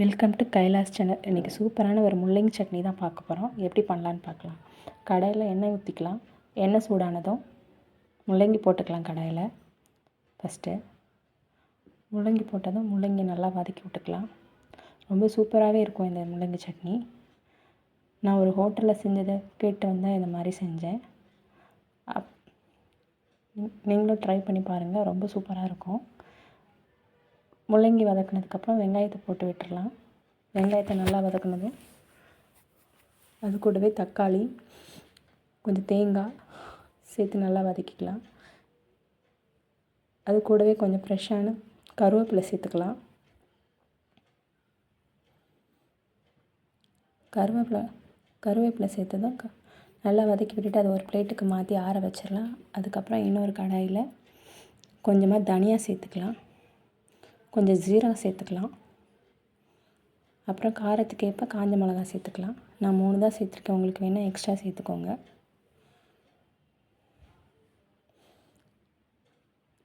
Welcome to Kailash channel. இன்றைக்கி சூப்பரான ஒரு முள்ளங்கி சட்னி தான் பார்க்க போகிறோம். எப்படி பண்ணலான்னு பார்க்கலாம். கடாயில் எண்ணெய் ஊற்றிக்கலாம். எண்ணெய் சூடானதும் முள்ளங்கி போட்டுக்கலாம். கடாயில் ஃபஸ்ட்டு முள்ளங்கி போட்டதும் முள்ளங்கி நல்லா வதக்கி விட்டுக்கலாம். ரொம்ப சூப்பராகவே இருக்கும் இந்த முள்ளங்கி சட்னி. நான் ஒரு ஹோட்டலில் செஞ்சதை கேட்டு வந்தால் இந்த மாதிரி செஞ்சேன். நீங்களும் ட்ரை பண்ணி பாருங்கள், ரொம்ப சூப்பராக இருக்கும். முள்ளங்கி வதக்கினதுக்கப்புறம் வெங்காயத்தை போட்டு விட்டுடலாம். வெங்காயத்தை நல்லா வதக்கினதும் அது கூடவே தக்காளி, கொஞ்சம் தேங்காய் சேர்த்து நல்லா வதக்கிக்கலாம். அது கூடவே கொஞ்சம் ஃப்ரெஷ்ஷான கருவேப்பிலை சேர்த்துக்கலாம். கருவேப்பிலை சேர்த்ததும் நல்லா வதக்கி விட்டுட்டு அதை ஒரு பிளேட்டுக்கு மாற்றி ஆற வச்சிடலாம். அதுக்கப்புறம் இன்னொரு கடாயில் கொஞ்சமாக தனியா சேர்த்துக்கலாம், கொஞ்சம் ஜீரகம் சேர்த்துக்கலாம், அப்புறம் காரத்துக்கு ஏற்ப காஞ்ச மிளகாய் சேர்த்துக்கலாம். நான் 3 தான் சேர்த்துருக்கேன், உங்களுக்கு வேணால் எக்ஸ்ட்ரா சேர்த்துக்கோங்க.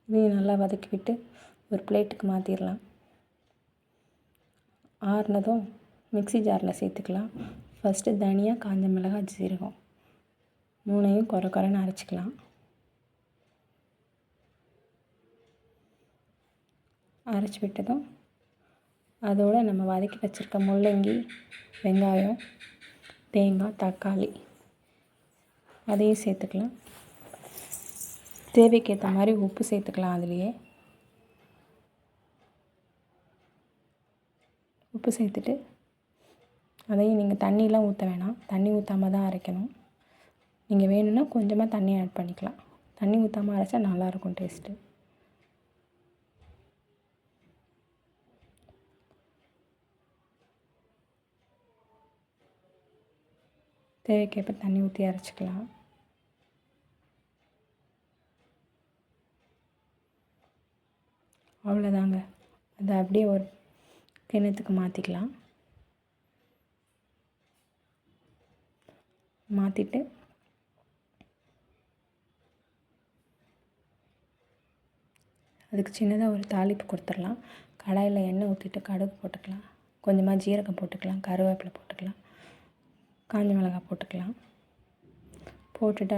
இதையும் நல்லா வதக்கி விட்டு ஒரு பிளேட்டுக்கு மாற்றிடலாம். ஆறுனதும் மிக்ஸி ஜாரில் சேர்த்துக்கலாம். ஃபஸ்ட்டு தனியா, காஞ்ச மிளகாய், ஜீரகம் 3ஐயும் குறைன்னு அரைச்சிக்கலாம். அரைச்சி விட்டதும் அதோடு நம்ம வதக்கி வச்சுருக்க முள்ளங்கி, வெங்காயம், தேங்காய், தக்காளி அதையும் சேர்த்துக்கலாம். தேவைக்கேற்ற மாதிரி உப்பு சேர்த்துக்கலாம். அதுலேயே உப்பு சேர்த்துட்டு அதையும் நீங்கள் தண்ணியெலாம் ஊற்ற வேணாம், தண்ணி ஊற்றாம தான் அரைக்கணும். நீங்கள் வேணும்னா கொஞ்சமாக தண்ணி ஆட் பண்ணிக்கலாம். தண்ணி ஊற்றாமல் அரைச்சா நல்லாயிருக்கும் டேஸ்ட்டு. தேவைக்கேற்ப தண்ணி ஊற்றி அரைச்சிக்கலாம். அவ்வளோதாங்க. அதை அப்படியே ஒரு கிண்ணத்துக்கு மாற்றிக்கலாம். மாற்றிட்டு அதுக்கு சின்னதாக ஒரு தாளிப்பு கொடுத்துடலாம். கடாயில் எண்ணெய் ஊற்றிட்டு கடுகு போட்டுக்கலாம், கொஞ்சமாக ஜீரகம் போட்டுக்கலாம், கருவேப்பிலை போட்டுக்கலாம், காஞ்ச மிளகாய் போட்டுக்கலாம். போட்டுட்டு